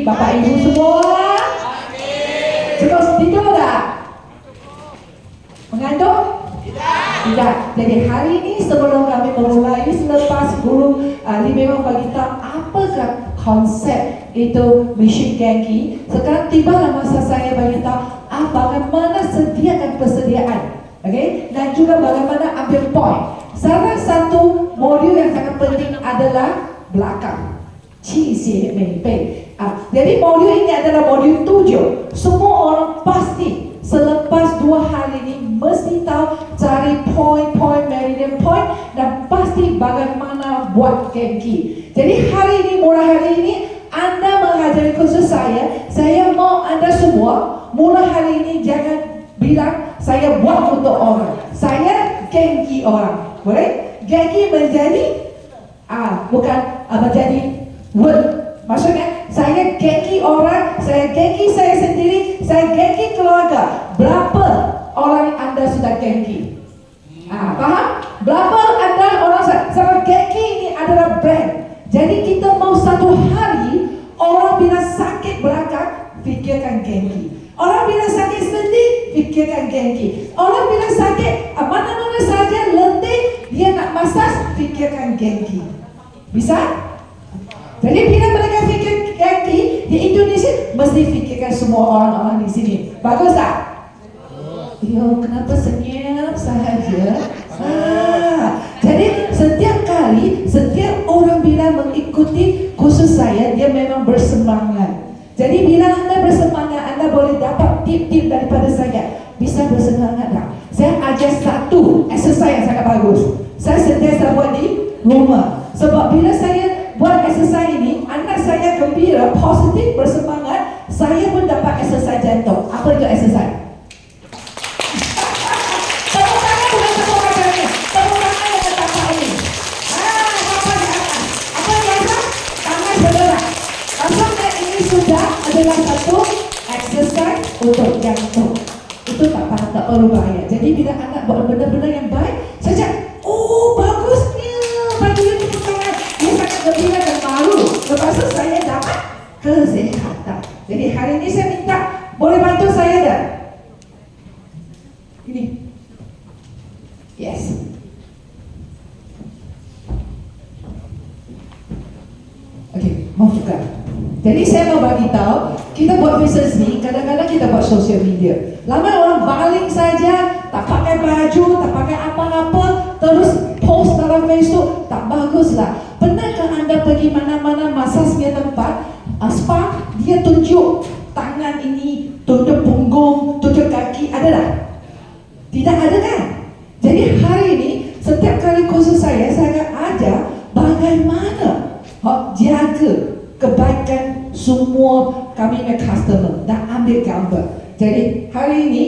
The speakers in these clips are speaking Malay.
Bapak Ibu semua? Cukup tidur tak? Mengantuk? Tidak. Jadi hari ini sebelum kami memulai, selepas guru Limemang bagi tahu apakah konsep itu mission Genki, sekarang tibalah masa saya bagi tahu bagaimana sediakan persediaan, okay? Dan juga bagaimana ambil poin. Salah satu modul yang sangat penting adalah belakang. Jadi modul ini adalah modul 7. Semua orang pasti selepas 2 hari ini mesti tahu cari poin-poin, meridian point, dan pasti bagaimana buat Genki. Jadi hari ini, mulai hari ini Anda menghadiri kursus saya mau Anda semua mulai hari ini jangan bilang saya buat untuk orang, saya Genki orang. Boleh? Genki menjadi bukan menjadi word. Maksudnya saya Genki orang, saya Genki saya sendiri, saya Genki keluarga. Berapa orang Anda sudah Genki? Paham? Berapa Anda orang sama Genki ini adalah brand. Jadi kita mau satu hari orang bila sakit belakang fikirkan Genki. Orang bila sakit sendi fikirkan Genki. Orang bila sakit mana-mana saja letih dia nak masas fikirkan Genki. Bisa? Jadi bila mereka fikir Genki di Indonesia mesti fikirkan semua orang-orang di sini. Bagus tak? Yo, kenapa senyap sahaja? Jadi setiap kali, setiap orang bila mengikuti kursus saya, dia memang bersemangat. Jadi bila Anda bersemangat, Anda boleh dapat tip-tip daripada saya. Bisa bersemangat tak? Saya ajar satu exercise yang sangat bagus. Saya sentiasa buat di rumah. Sebab bila saya buat exercise ini, anak saya gembira, positif, bersemangat, saya pun dapat exercise jantung. Apa itu exercise? Adalah satu exercise untuk jantung. Itu tak perlu bahaya. Jadi bila anak buat benda-benda yang baik, saya cakap, oh bagusnya, bagi dia sangat, dia sangat gembira dan malu. Lepas itu saya dapat kesehatan. Jadi hari ini saya minta, boleh bantu saya tak? Ini. Yes. Okey, mau tukar. Jadi saya mau bagi tahu, kita buat bisnes ni, kadang-kadang kita buat social media. Lama orang baling saja, tak pakai baju, tak pakai apa-apa, terus post dalam Facebook, tak baguslah. Pernahkah Anda pergi mana-mana massage punya tempat, spa, dia tunjuk tangan ini, tunjuk punggung, tunjuk kaki, ada tak? Tidak ada kan? Jadi hari ini, setiap kali kursus saya akan ajar bagaimana jaga kebaikan semua kami punya customer dan ambil gambar. Jadi hari ini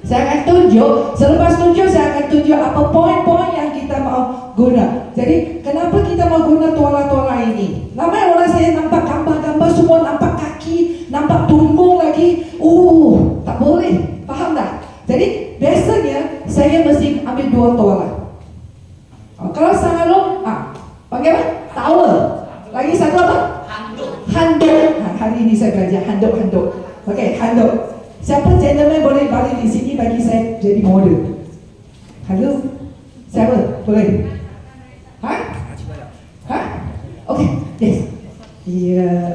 saya akan tunjuk, selepas tunjuk saya akan tunjuk apa poin-poin yang kita mau guna. Jadi kenapa kita mau guna tuala-tuala ini? Lama orang saya nampak gambar-gambar semua, nampak kaki, nampak punggung lagi. Tak boleh, faham tak? Jadi biasanya saya mesti ambil 2 tuala. Kalau salon, pakai apa? Towel. Lagi satu apa? Handuk. Hari ini saya belajar handuk. Okey, handuk. Siapa gentleman boleh balik di sini bagi saya jadi model? Halo? Siapa? Boleh? Okey, yes. Ya.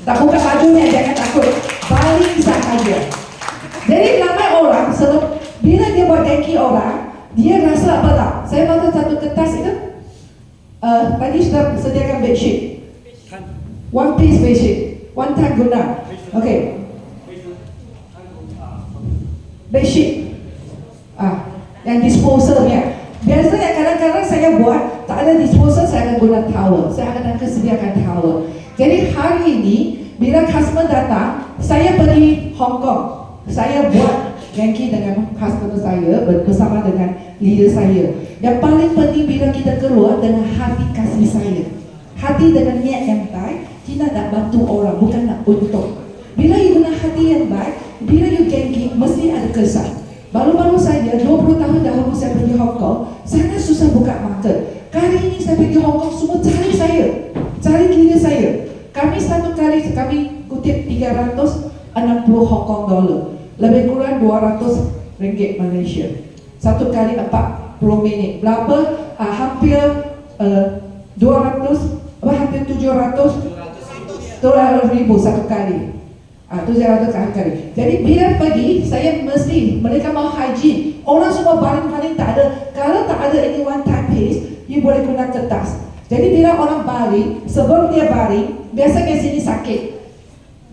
Tak buka bajunya, jangan takut. Balik sahaja. Jadi ramai orang, bila dia buat Genki orang, dia rasa apa tak? Saya baca satu kertas itu. Tadi sudah sediakan bedsheet, one piece bedsheet, one time guna. Okay, bedsheet, yang disposalnya. Biasanya kadang-kadang saya buat tak ada disposal, saya akan guna towel. Saya akan sediakan towel. Jadi hari ini bila customer datang, saya pergi Hong Kong. Saya buat Genki dengan customer saya bersama dengan leader saya. Yang paling penting bila kita keluar dengan hati kasih saya, hati dengan niat yang baik, kita nak bantu orang, bukan nak untung. Bila you guna hati yang baik, bila you Genki, mesti ada kesan. Baru-baru saja 20 tahun dahulu saya pergi Hong Kong, sangat susah buka market. Kali ini saya pergi Hong Kong, semua cari saya, cari gila saya. Kami satu kali, kami kutip 360 Hong Kong dollar, lebih kurang 200 ringgit Malaysia. Satu kali 40 minit, berapa? Hampir 200, hampir 700 ribu satu kali. 700 kali. Jadi bila pergi, saya mesti, mereka mau hygiene. Orang semua baling-baling tak ada. Kalau tak ada any one time paste, you boleh guna kertas. Jadi bila orang baling, sebelum dia baling, biasanya sini sakit.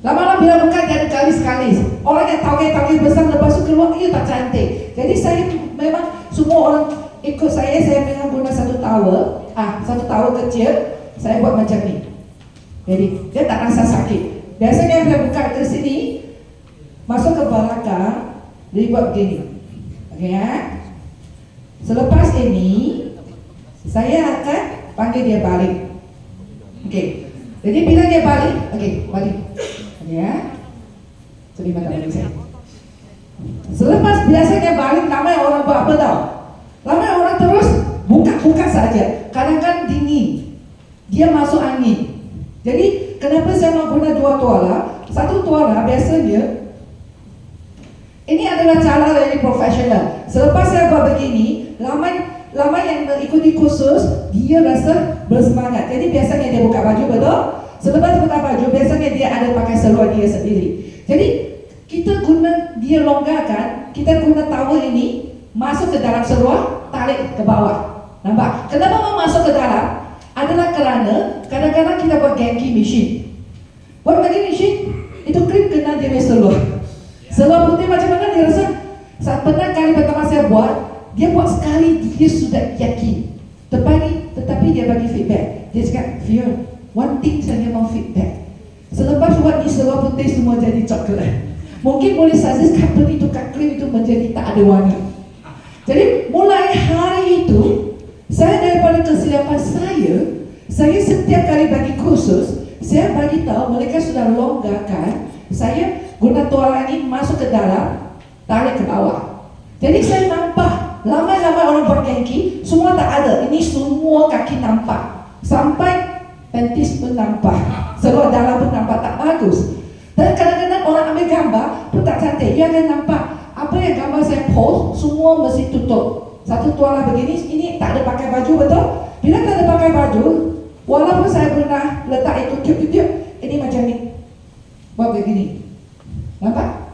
Lama-lama bila buka dia ada kalis-kalis. Orang yang tauge-tauge besar lepas itu keluar, itu tak cantik. Jadi saya memang semua orang ikut saya memang guna satu towel, satu towel kecil, saya buat macam ni. Jadi dia tak rasa sakit. Biasanya dia buka ke sini, masuk ke belakang, dia buat begini. Okey ya. Selepas ini, saya akan panggil dia balik. Okey. Jadi bila dia balik, okey, balik. Okey ya. Terima kasih saya. Selepas biasanya balik, ramai orang buat apa tau? Ramai orang terus buka-buka saja. Kadang-kadang dingin, dia masuk angin. Jadi kenapa saya mau guna dua tuala? Satu tuala biasanya ini adalah cara dari profesional. Selepas saya buat begini, lama yang mengikuti kursus dia rasa bersemangat. Jadi biasanya dia buka baju, betul? Selepas buka baju, biasanya dia ada pakai seluar dia sendiri. Jadi kita guna dia longgarkan, kita guna towel ini masuk ke dalam seluar, tarik ke bawah. Nampak? Kenapa mau masuk ke dalam? Adalah kerana kadang-kadang kita buat Genki machine. Buat Genki machine, itu krim kena dia punya seluar. Seluar putih macam mana dia rasa? Saat pernah kali pertama saya buat, dia buat sekali dia sudah yakin. Tetapi dia bagi feedback. Dia cakap, Fia, one thing saya mau feedback. Selepas buat ni seluar putih semua jadi coklat. Mungkin boleh suggest company tukar krim itu menjadi tak ada warna. Jadi mulai hari itu, saya daripada kesilapan saya setiap kali bagi kursus, saya bagi tahu mereka sudah longgarkan, saya guna tuala ini masuk ke dalam, tarik ke bawah. Jadi saya nampak, lama-lama orang buat Genki, semua tak ada, ini semua kaki nampak. Sampai panties pun nampak, seluar dalam pun nampak, tak bagus. Dan kadang-kadang orang ambil gambar pun tak cantik, dia akan nampak, apa yang gambar saya post, semua mesti tutup. Satu tuala begini, ini tak ada pakai baju, betul? Bila tak ada pakai baju, walaupun saya pernah letak itu tiup-tiup, ini macam ni. Buat begini. Nampak?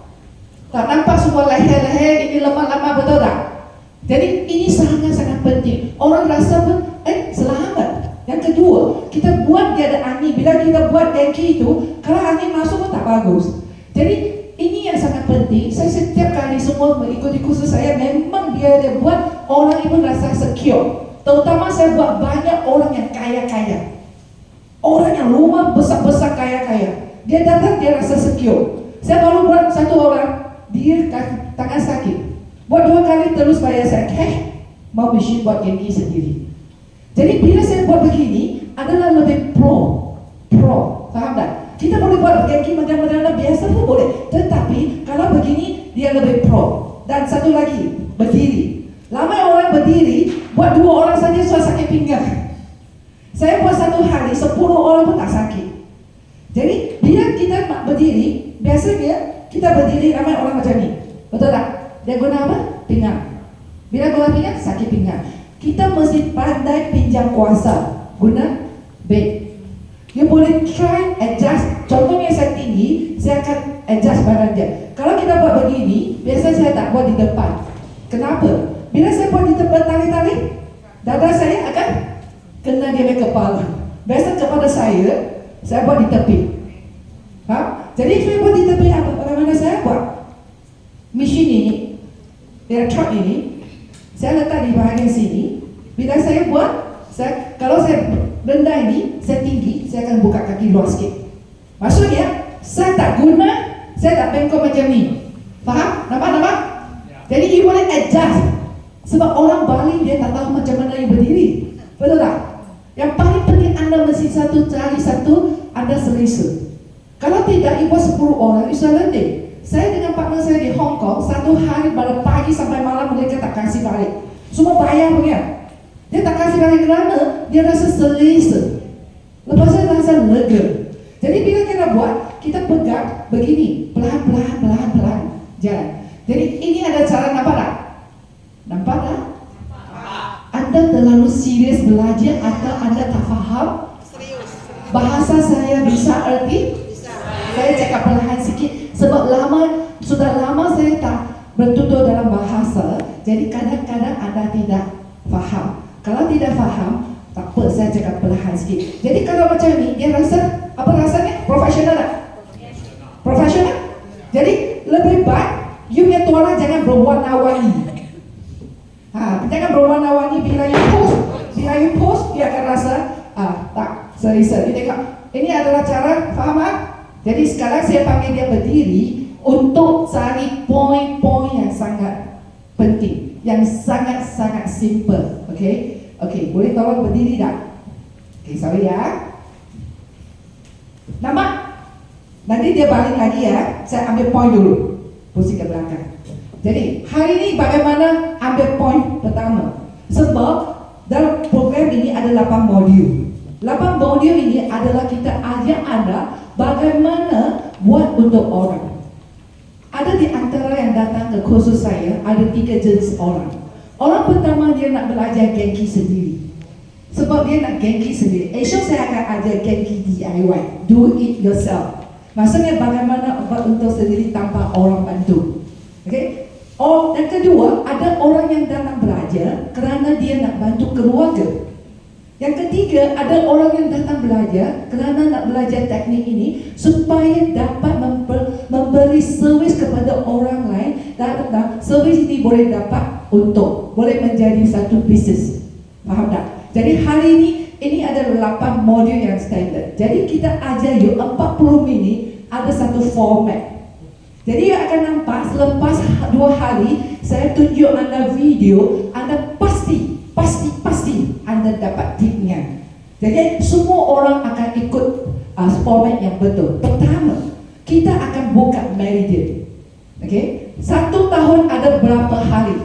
Tak nampak semua leher-leher, ini lemah-lemah, betul tak? Jadi ini sangat-sangat penting. Orang rasa pun, selamat. Yang kedua, kita buat dia ada angin. Bila kita buat Genki itu, kalau angin masuk pun tak bagus. Jadi ini yang sangat penting. Saya setiap kali semua mengikuti kursus saya, memang dia buat orang itu rasa secure. Terutama saya buat banyak orang yang kaya-kaya, orang yang rumah besar-besar kaya-kaya. Dia datang dia rasa secure. Saya baru buat satu orang, dia tangan sakit. Buat 2 kali terus bayar saya cash, mau machine buat Genki sendiri. Jadi bila saya buat begini adalah lebih pro, faham tak? Kita boleh buat Genki macam-macam biasa pun boleh. Tetapi kalau begini dia lebih pro. Dan satu lagi, berdiri. Lama orang berdiri, buat 2 orang saja sudah sakit pinggang. Saya buat satu hari 10 orang pun tak sakit. Jadi bila kita berdiri, biasanya kita berdiri ramai orang macam ni. Betul tak? Dia guna apa? Pinggang. Bila guna pinggang, sakit pinggang. Kita mesti pandai pinjam kuasa guna bed. You boleh try adjust. Contohnya saya tinggi, saya akan adjust badan dia. Kalau kita buat begini, biasa saya tak buat di depan. Kenapa? Bila saya buat di depan tarik-tarik, dada saya akan kena dia punya kepala. Biasa kepada saya buat di tepi. Jadi saya buat di tepi apa? Bagaimana saya buat? Mesin ini, truck ini, saya letak di bahagian sini. Bila saya buat, kalau saya rendah ini, saya tinggi, saya akan buka kaki luar sikit. Maksudnya, saya tak guna, saya tak bengkok macam ni. Faham? Nampak? Jadi, you boleh adjust. Sebab orang Bali, dia tak tahu macam mana you berdiri. Betul tak? Yang paling penting anda mesti cari satu, anda selesa. Kalau tidak, you buat 10 orang, you sudah letih. Saya dengan partner saya di Hong Kong, satu hari pada pagi sampai malam mereka tak kasih balik. Semua bayar punya. Dia tak kasih balik kerana dia rasa selesa. Lepas tu dia rasa lega. Jadi bila kita buat, kita pegang begini, pelan-pelan jalan. Jadi ini ada cara nampak tak? Nampak tak? Anda terlalu serius belajar atau anda tak faham? Bahasa saya bisa erti? Saya cakap perlahan sikit sebab sudah lama saya tak bertutur dalam bahasa. Jadi kadang-kadang anda tidak faham. Kalau tidak faham, tak apa, saya cakap perlahan sikit. Jadi kalau macam ni, dia rasa, apa rasanya? Profesional tak? Profesional? Jadi lebih baik, you punya tuara jangan berwarna-warni. Jangan berwarna-warni bila you post, dia akan rasa, tak selesa. Dia tengok, ini adalah cara, faham tak? Jadi sekarang saya panggil dia berdiri untuk cari poin-poin yang sangat penting, yang sangat-sangat simple. Okay, boleh tolong berdiri tak? Okay, sorry ya. Nampak? Nanti dia balik lagi ya. Saya ambil poin dulu. Pusing ke belakang. Jadi hari ini bagaimana ambil poin pertama? Sebab dalam program ini ada 8 modul. 8 modul ini adalah kita ajar anda bagaimana buat untuk orang. Ada di antara yang datang ke kursus saya, ada 3 jenis orang. Orang pertama dia nak belajar genki sendiri. Sebab dia nak genki sendiri. Esok saya akan ajar genki DIY, do it yourself. Maksudnya bagaimana buat untuk sendiri tanpa orang bantu. Okay? Dan kedua, ada orang yang datang belajar kerana dia nak bantu keluarga. Yang ketiga, ada orang yang datang belajar kerana nak belajar teknik ini supaya dapat memberi servis kepada orang lain, dan servis ini boleh dapat untung, boleh menjadi satu bisnes. Faham tak? Jadi hari ini ada 8 modul yang standard. Jadi kita ajar you 40 minit, ada satu format. Jadi you akan nampak selepas 2 hari saya tunjuk anda video, anda pasti anda dapat tipnya. Jadi semua orang akan ikut format yang betul. Pertama, kita akan buka meridian. Okay? 1 tahun ada berapa hari?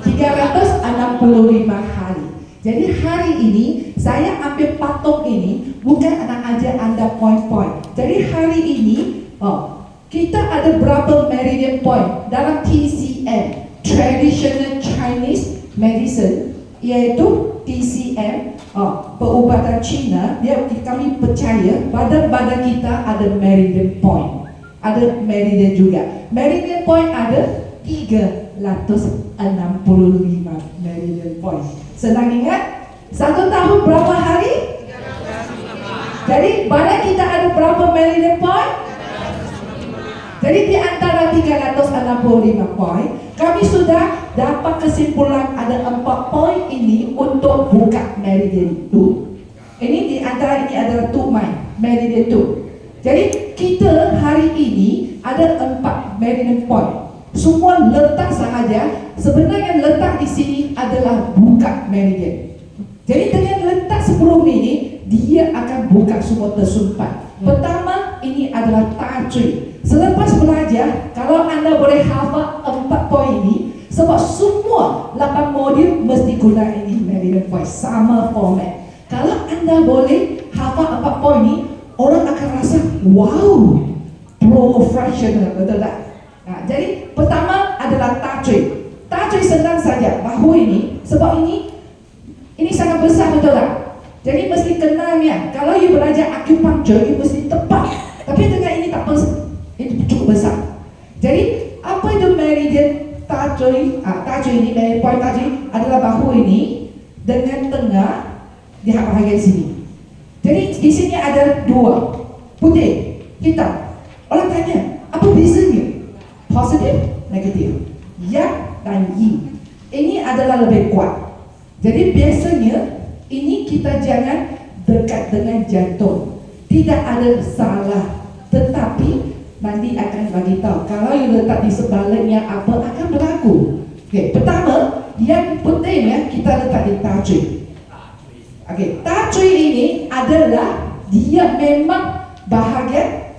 365 hari. Jadi hari ini saya ambil patok ini, bukan nak ajar anda poin-poin. Jadi hari ini kita ada berapa meridian point dalam TCM, Traditional Chinese Medicine, iaitu TCM, perubatan Cina. Kami percaya badan-badan kita ada meridian point, ada meridian juga. Meridian point ada 365 meridian point. Senang ingat? 1 tahun berapa hari? Jadi badan kita ada berapa meridian point? Jadi di antara 365 poin, kami sudah dapat kesimpulan ada 4 poin ini untuk buka meridian 2. Ini di antara ini adalah 2 meridian 2. Jadi kita hari ini ada 4 meridian point. Semua letak sahaja, sebenarnya letak di sini adalah buka meridian. Jadi dengan letak 10 minit, dia akan buka semua tersumpat. Pertama, ini adalah tajwid. Selepas belajar, kalau anda boleh hafal 4 poin ini, sebab semua 8 modul mesti guna ini meridian point, sama format. Kalau anda boleh hafal 4 poin ini, orang akan rasa wow, professional, betul tak? Jadi pertama adalah tajwid. Tajwid senang saja, bahu ini, sebab ini sangat besar, betul tak? Jadi mesti kenalnya. Kalau you belajar acupuncture, you mesti tepat. Tapi dengan ini tak besar. Itu cukup besar. Jadi apa itu meridian tajwid? Tajwid ini, meridian point tajwid adalah bahu ini dengan tengah di bahagian sini. Jadi di sini ada 2, putih, hitam. Orang tanya, apa bezanya? Positif, negatif, yang dan yin. Ini adalah lebih kuat. Jadi biasanya ini kita jangan dekat dengan jantung. Tidak ada salah, tetapi nanti akan bagi tahu. Kalau you letak di sebaliknya apa akan berlaku. Okay, pertama yang penting ya kita letak di tajwid. Okay, tajwid ini adalah dia memang bahagian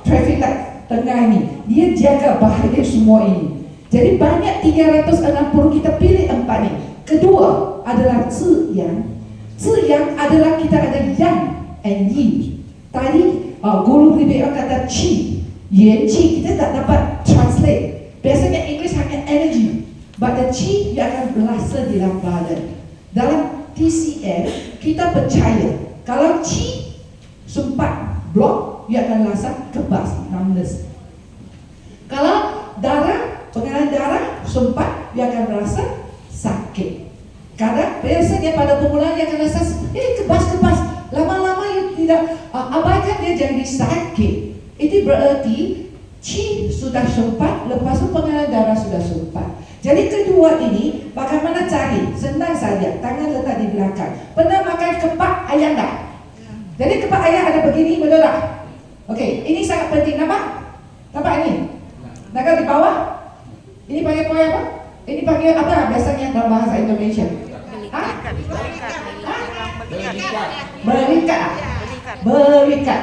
traffic light tengah ini. Dia jaga bahagian semua ini. Jadi banyak 360 kita pilih 4 ni. Kedua adalah ziyang. Ziyang adalah kita ada yang and yin. Tadi guru PBL kata qi, yan qi kita tak dapat translate. Biasanya English hanya energy, but the qi dia akan berasa di dalam badan. Dalam TCM kita percaya kalau qi sempat blok, dia akan rasa kebas, numbness. Kalau darah, pengaliran darah sempat, dia akan rasa sakit. Kadang biasanya pada permulaan dia akan rasa kebas-kebas. Lama-lama dia tidak abaikan, dia jadi sakit. Itu berarti qi sudah sempat, lepas itu pengaliran darah sudah sempat. Jadi kedua ini bagaimana cari? Senang saja, tangan letak di belakang. Pernah makan kepak ayam tak? Jadi kepak ayam ada begini, betul tak? Okey, ini sangat penting. Nampak ini? Nampak di bawah? Ini panggil poin apa? Ini panggil apa biasanya dalam bahasa Indonesia? Berikat. Berikat.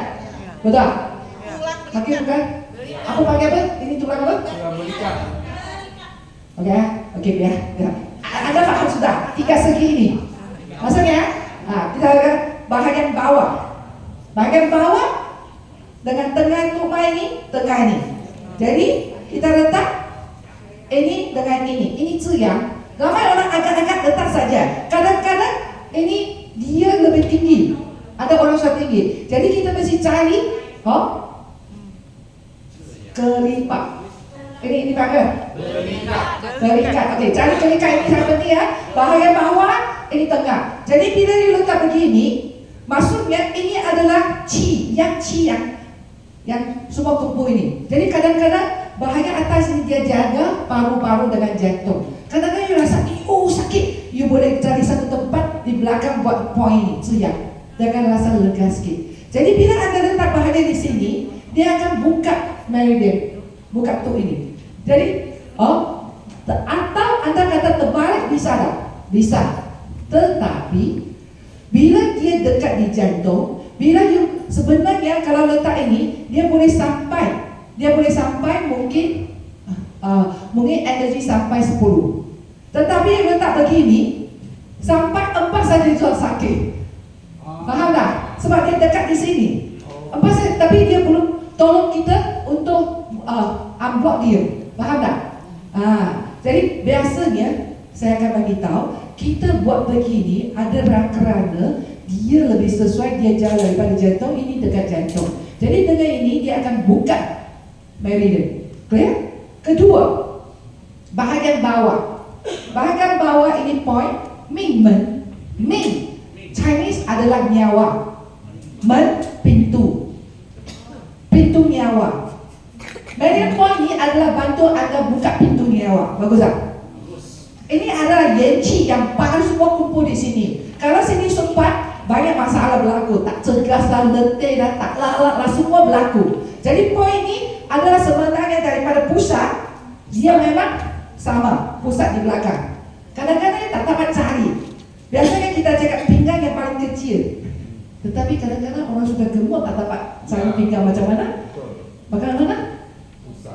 Betul? Okey, bukan? Aku panggil apa? Ini tulang apa? Tulang berikat. Okey, biar. Anda faham sudah? Tiga segi ini. Maksudnya, kita lihat bahagian bawah. Bahagian bawah dengan tengah tulang ini, tengah ini. Jadi kita letak ini dengan ini. Ini ziyang. Ramai orang agak-agak letak saja. Kadang-kadang ini dia lebih tinggi. Ada orang sudah tinggi. Jadi kita mesti cari kelipat. Ini pakai kelikat. Okey, cari kelikat ini sangat penting ya. Bahagian bawah, ini tengah. Jadi bila diletak begini, maksudnya ini adalah qi yang semua kumpul ini. Jadi kadang-kadang bahagian atas ini dia jaga paru-paru dengan jantung. Kadang-kadang you rasa sakit, you boleh cari satu tempat di belakang buat poin ini, ziyang. Dia akan rasa lega sikit. Jadi bila anda letak bahagian di sini, dia akan buka meridian, buka tu ini. Jadi atau anda kata terbalik bisa tak? Bisa. Tetapi bila dia dekat di jantung, bila you sebenarnya kalau letak ini, dia boleh sampai mungkin energi sampai 10. Tetapi yang letak begini sampai 4 saja itu sakit. Faham tak? Sebab dia dekat di sini. 4 saja, tapi dia belum tolong kita untuk unblock dia. Faham tak? Jadi biasanya saya akan bagi tahu, kita buat begini ada kerana dia lebih sesuai, dia jauh daripada jantung, ini dekat jantung. Jadi dengan ini dia akan buka meridian. Clear? Kedua, bahagian bawah. Bahagian bawah ini point Ming. Chinese adalah nyawa. Men, pintu. Pintu nyawa. Meridian point ini adalah bantu anda buka pintu nyawa. Bagus tak? Ini adalah yan qi yang paling semua kumpul di sini. Kalau sini sempat, banyak masalah berlaku. Tak cergas dan letih dan tak lalak, semua berlaku. Jadi poin ini adalah sebenarnya daripada pusat, dia memang sama, pusat di belakang. Kadang-kadang tak dapat cari. Biasanya kita cakap pinggang yang paling kecil. Tetapi kadang-kadang orang sudah gemuk tak dapat cari pinggang macam mana? Bagaimana?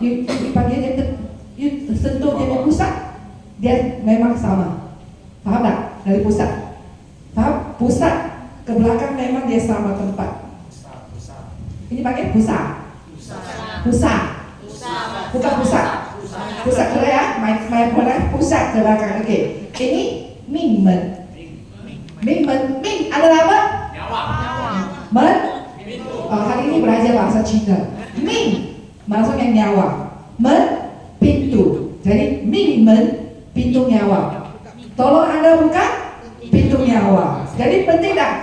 You panggil dia, you sentuh dia dari pusat, dia memang sama. Faham tak? Dari pusat. Faham? Pusat ke belakang memang dia sama tempat. Ini panggil pusat. Pusat. Bukan pusat. Pusat Korea, main bola pusat ke belakang. Okey. Ini Ming. Ming adalah apa? Nyawa. Men. Hari ini belajar bahasa Cina. Ming maksudnya nyawa. Men, pintu. Jadi Ming pintu nyawa. Tolong anda buka pintu nyawa. Jadi penting tak?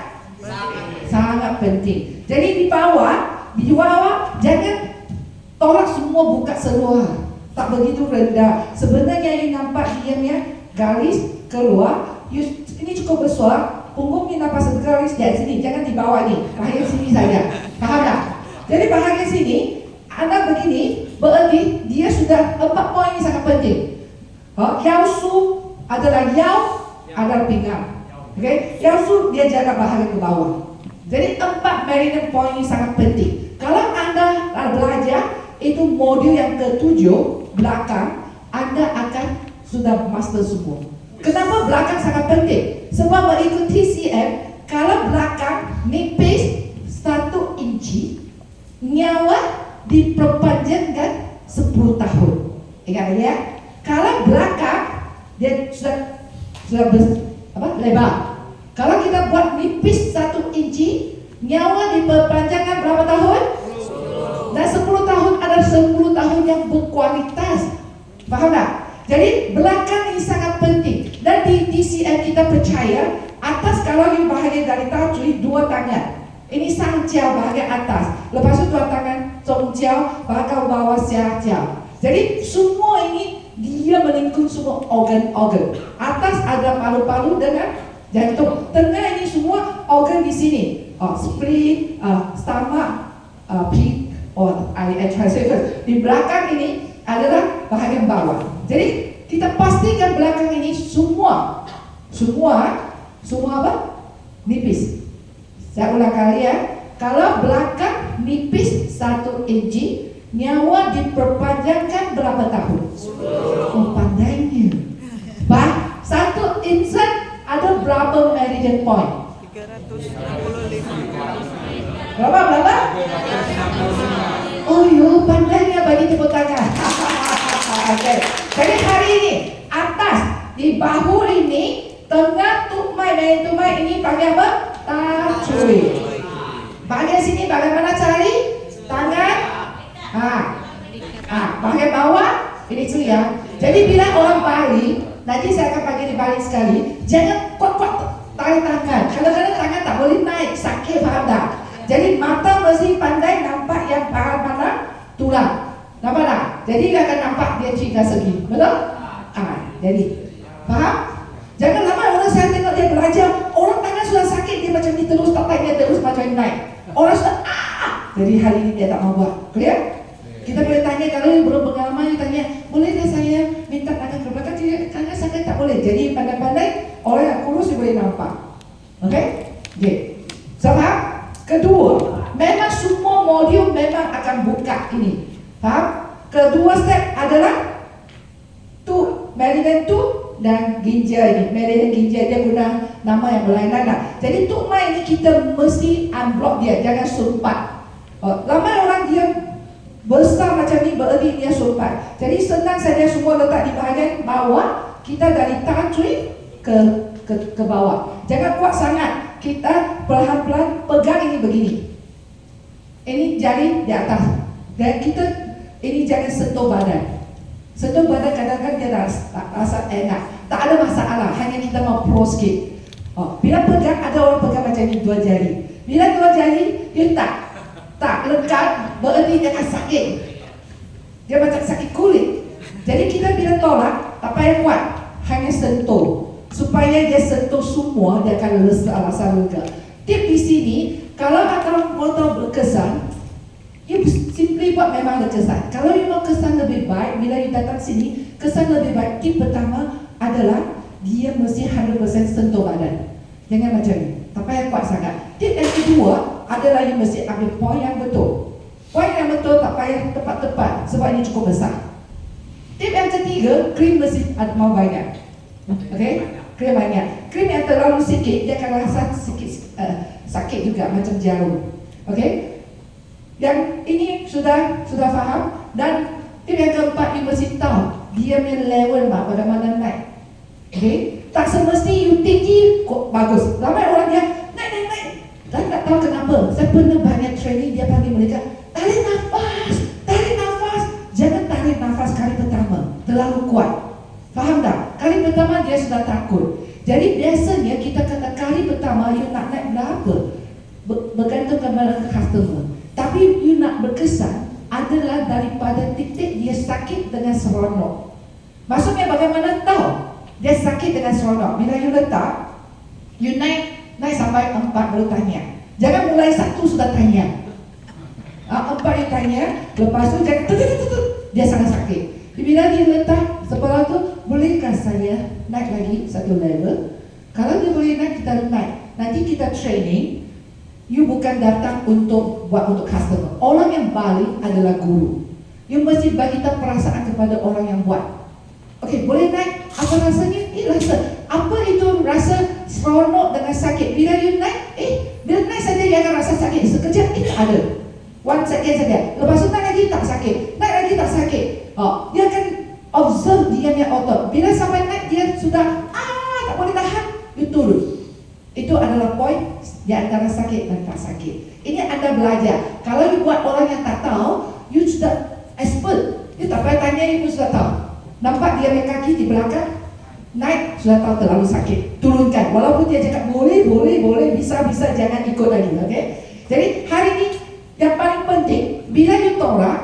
Sangat penting. Jadi di bawah jangan tolak semua buka seluar. Tak begitu rendah. Sebenarnya yang nampak diamnya garis keluar. Ini cukup besar. Punggungnya nampak satu garis di sini. Jangan di bawah ni. Bahagian sini saja. Faham tak? Jadi bahagian sini anda begini, berarti dia sudah 4 poin ini sangat penting. Yao su adalah yao adalah pinggang. Okay? Yao su dia jaga bahagian ke bawah. Jadi 4 meridian poin ini sangat penting. Kalau anda belajar itu modul yang ke-7 belakang, anda akan sudah master semua. Kenapa belakang sangat penting? Sebab mengikut TCM, kalau belakang nipis 1 inci, nyawa diperpanjangkan 10 tahun. Ingat lagi ya. Kalau belakang dia sudah lebar. Kalau kita buat nipis 1 inci, nyawa diperpanjangkan berapa tahun? Dan 10 tahun adalah 10 tahun yang berkualitas. Faham tak? Jadi belakang ini sangat penting. Dan di TCM kita percaya, atas kalau you bahagian dari tajwid 2 tangan. Ini sangjiao bahagian atas. Lepas itu 2 tangan zongjiao bahagian bawah xiajiao. Jadi semua ini dia melingkup semua organ-organ. Atas ada paru-paru dengan jantung. Tengah ini semua organ di sini. Spleen, stomach, pig, I translate first. Di belakang ini adalah bahagian bawah. Jadi kita pastikan belakang ini semua apa? Nipis. Saya ulang kali ya. Kalau belakang nipis 1 inci, nyawa diperpanjangkan berapa tahun? Pandainya. 1 insan ada berapa meridian point? 365. Berapa? Oh yo, pandainya, bagi tepuk tangan. Okay. Jadi hari ini atas di bahu ini, tengah tumai ini panggil apa? Tajwid. Bahagian sini bagaimana cari? Tangan. Bahagian bawah ini tu ya. Jadi bila orang Bali, nanti saya akan panggil di Bali sekali, jangan kuat-kuat tarik tangan. Kadang-kadang tangan tak boleh naik, sakit, faham tak? Jadi mata mesti pandai nampak yang bahagian mana tulang. Nampak tak? Jadi dia akan nampak dia tiga segi. Betul? Jadi faham? Jangan lama orang saya tengok dia belajar, orang tangan sudah sakit, dia macam ni terus tak naik, dia terus macam ni naik. Orang sudah jadi hari ini dia tak mau buat. Clear? Kita boleh tanya, kalau yang belum pengalaman, dia tanya, boleh tak saya minta tangan ke belakang? Tangan sakit tak boleh. Jadi pandai-pandai, orang yang kurus dia boleh nampak. Okay? So faham? Kedua, memang semua modul memang akan buka ini. Faham? Kedua step adalah meridian dan ginjal ini. Meridian ginjal dia guna nama yang berlainan lah. Jadi tukmai ini kita mesti unblock dia, jangan sumpat. Lama orang dia besar macam ni, berarti dia sumpat. Jadi senang saja semua letak di bahagian bawah. Kita dari tajwid ke bawah. Jangan kuat sangat. Kita perlahan-lahan pegang ini begini. Ini jari di atas. Dan kita ini jangan sentuh badan. Sentuh badan kadang-kadang dia rasa enak. Tak ada masalah, hanya kita mau pro sikit. Bila pegang, ada orang pegang macam ni 2 jari. Bila 2 jari, dia tak lekat, berarti dia akan sakit. Dia macam sakit kulit. Jadi kita bila tolak, tak payah kuat, hanya sentuh. Supaya dia sentuh semua, dia akan rasa lega. Tip di sini, kalau akan motor berkesan, you simply buat memang berkesan. Kalau you mau kesan lebih baik, bila you datang sini, kesan lebih baik. Tip pertama adalah dia mesti 100% sentuh badan. Jangan macam ni, tak payah kuat sangat. Tip yang kedua adalah you mesti ambil poin yang betul. Poin yang betul tak payah tepat-tepat, sebab ini cukup besar. Tip yang ketiga, krim mesti ada mau banyak. Okay? Krim banyak. Krim yang terlalu sikit, dia akan rasa sikit sakit juga, macam jarum. Okay? Yang ini sudah faham. Dan tip yang keempat, you mesti tahu dia punya level bagaimana naik. Okay? Tak semesti you tinggi kok bagus. Ramai orang dia naik. Dan tak tahu kenapa. Saya pernah banyak training, dia panggil mereka tarik nafas. Jangan tarik nafas kali pertama, terlalu kuat. Faham tak? Kali pertama dia sudah takut. Jadi biasanya kita kata kali pertama you nak naik berapa, bergantung kepada customer. Tapi you nak berkesan adalah daripada titik dia sakit dengan seronok. Maksudnya bagaimana tahu dia sakit dengan seronok? Bila you letak, you naik sampai 4 baru tanya. Jangan mulai 1 sudah tanya. 4 you tanya, lepas tu jangan dia sangat sakit. Bila dia letak sebelah tu, bolehkah saya naik lagi 1 level? Kalau dia boleh naik, kita naik. Nanti kita training. You bukan datang untuk customer. Orang yang Bali adalah guru. You mesti bagi perasaan kepada orang yang buat. Okay, boleh naik? Apa rasanya? Rasa. Apa itu rasa seronok dengan sakit? Bila you naik, bila naik saja dia akan rasa sakit. Sekejap itu ada. 1 second saja. Lepas tu naik lagi tak sakit. Naik lagi tak sakit. Dia akan observe dia punya otot. Bila sampai naik dia sudah tak boleh tahan, you turun. Itu adalah poin di antara sakit dan tak sakit. Ini anda belajar. Kalau you buat orang yang tak tahu, you sudah expert. You tak payah tanya, you sudah tahu. Nampak dia punya kaki di belakang, naik sudah tahu terlalu sakit. Turunkan. Walaupun dia cakap boleh, bisa, jangan ikut lagi. Okay? Jadi hari ini yang paling penting, bila you tolak,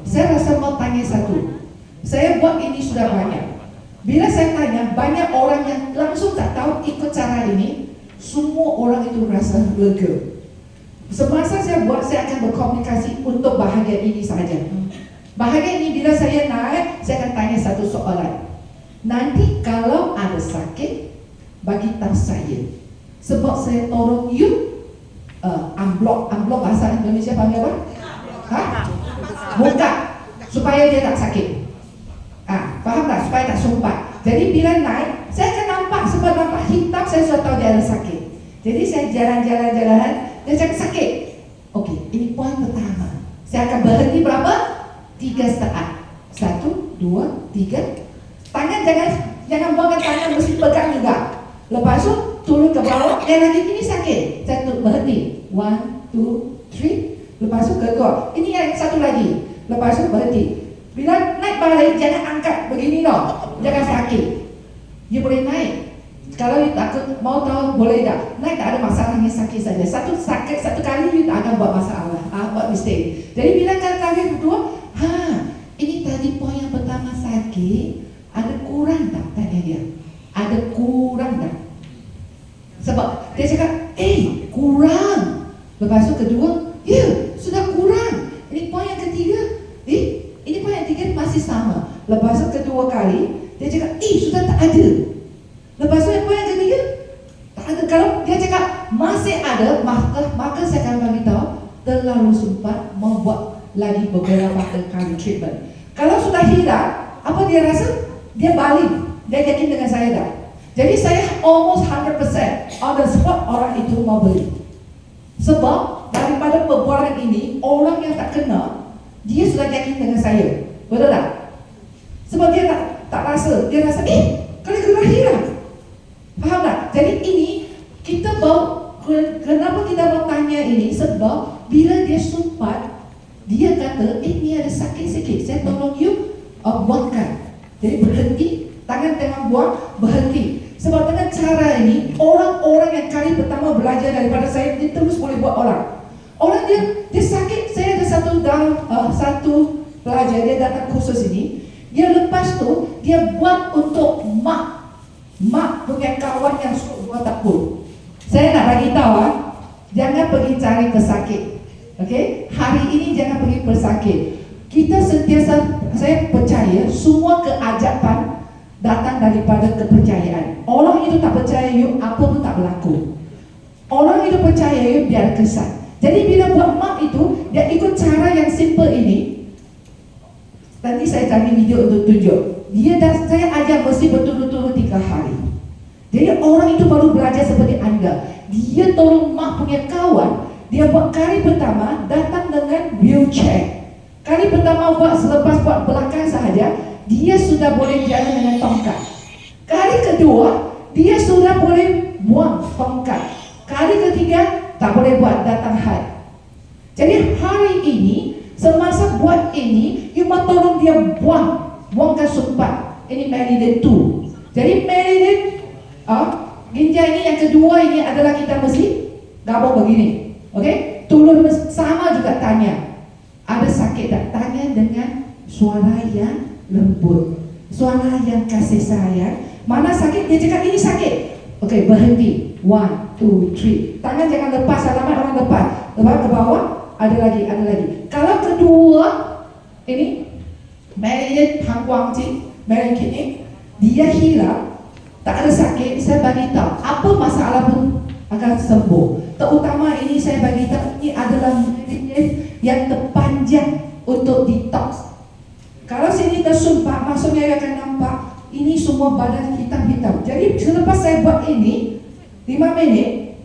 saya rasa mau tanya satu. Saya buat ini sudah banyak. Bila saya tanya, banyak orang yang langsung tak tahu ikut cara ini, semua orang itu rasa lega. Semasa saya buat, saya akan berkomunikasi untuk bahagian ini saja. Bahagian ini bila saya naik, saya akan tanya satu soalan. Nanti kalau ada sakit, bagi tahu saya. Sebab saya tolong you unblock bahasa Indonesia panggil apa? Buka supaya dia tak sakit. Faham tak? Supaya tak sumpat. Jadi bila naik, saya akan nampak. Sebab nampak hitam, saya sudah tahu dia ada sakit. Jadi saya jalan, dia cakap sakit. Okey, ini poin pertama. Saya akan berhenti berapa? 3 saat. 1, 2, 3. Tangan jangan buangkan tangan, mesti pegang juga. Lepas tu turun ke bawah. Yang lagi ini sakit. Saya berhenti. 1, 2, 3. Lepas tu kedua. Ini yang satu lagi. Lepas tu berhenti. Bila naik balik, jangan angkat begini tau. Jangan sakit. You boleh naik. Kalau you takut, mau tahu boleh tak? Naik tak ada masalah, hanya sakit saja. Satu kali you tak akan buat masalah. Buat mistake. Jadi bila kali kedua, ini tadi poin yang pertama sakit. Ada kurang tak? Tanya dia. Ada kurang tak? Sebab dia cakap, kurang. Lepas tu kedua, sudah kurang. Ini poin yang ketiga. Ini poin yang tiga masih sama. Lepas tu kedua kali dia cakap, sudah tak ada. Lepas tu poin yang ketiga tak ada. Kalau dia cakap masih ada, maka saya akan beritahu terlalu sempat membuat lagi beberapa kali treatment. Kalau sudah hilang, apa dia rasa? Dia balik. Dia yakin dengan saya dah. Jadi saya almost 100% on the spot orang itu mau beli. Sebab daripada perbualan ini, orang yang tak kenal, dia sudah yakin dengan saya. Betul tak? Sebab dia tak rasa. Dia rasa, kalau hilang. Faham tak? Jadi ini, kita kenapa kita mau tanya ini? Sebab bila dia sempat, dia kata, ni ada sakit sikit. Saya tolong you buangkan. Jadi berhenti, tangan tengah buang, berhenti. Sebab dengan cara ini, orang-orang yang kali pertama belajar daripada saya, dia terus boleh buat orang. Orang dia sakit. Saya ada satu pelajar, dia datang khusus ini. Dia lepas tu, dia buat untuk mak punya kawan yang suka buat takut. Saya nak bagi tahu, jangan pergi cari pesakit. Okay? Hari ini jangan pergi pesakit. Kita sentiasa, saya percaya semua keajaban datang daripada kepercayaan. Orang itu tak percaya you, apa pun tak berlaku. Orang itu percaya you, biar kesan. Jadi bila buat mak itu, dia ikut cara yang simple ini. Nanti saya cari video untuk tunjuk. Saya ajar mesti betul-betul 3 hari. Jadi orang itu baru belajar seperti anda. Dia tolong mak punya kawan. Dia buat kali pertama datang dengan wheelchair. Kali pertama buat selepas buat belakang sahaja, dia sudah boleh jalan dengan tongkat. Kali kedua, dia sudah boleh buang tongkat. Kali ketiga, tak boleh buat datang haid. Jadi hari ini, semasa buat ini, you mau tolong dia buangkan sumpat. Ini Meridian 2. Jadi Meridian ginjal ini yang kedua ini adalah kita mesti gabung begini. Okay? Turun sama juga tanya. Ada sakit tak? Tanya dengan suara yang lembut, suara yang kasih sayang. Mana sakit? Dia cakap ini sakit. Okay, berhenti. 1, 2, 3. Tangan jangan lepas, alamat orang lepas. Lepas ke bawah, ada lagi. Kalau kedua, ini Meridian Hangguangji, Meridian kini, dia hilang, tak ada sakit. Saya bagi tahu apa masalah pun akan sembuh. Terutama ini saya bagi tahu, ini adalah Meridian yang terpanjang untuk detox. Kalau sini tersumpat, maksudnya akan nampak ini semua badan hitam-hitam. Jadi selepas saya buat ini 5 minit,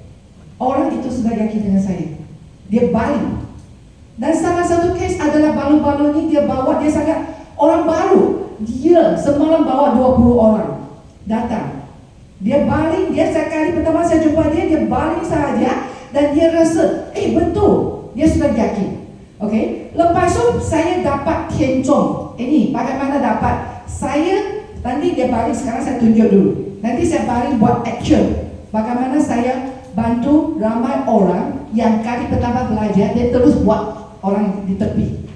orang itu sudah yakin dengan saya. Dia baling. Dan salah satu case adalah balu-balu ini dia bawa, dia sangat orang baru. Dia semalam bawa 20 orang datang. Dia baling, dia sekali pertama saya jumpa dia, dia baling sahaja dan dia rasa, betul, dia sudah yakin. Okay, lepas tu saya dapat tianzong. Ini bagaimana dapat? Saya nanti dia baling, sekarang saya tunjuk dulu. Nanti saya baling buat action. Bagaimana saya bantu ramai orang yang kali pertama belajar, dia terus buat orang di tepi.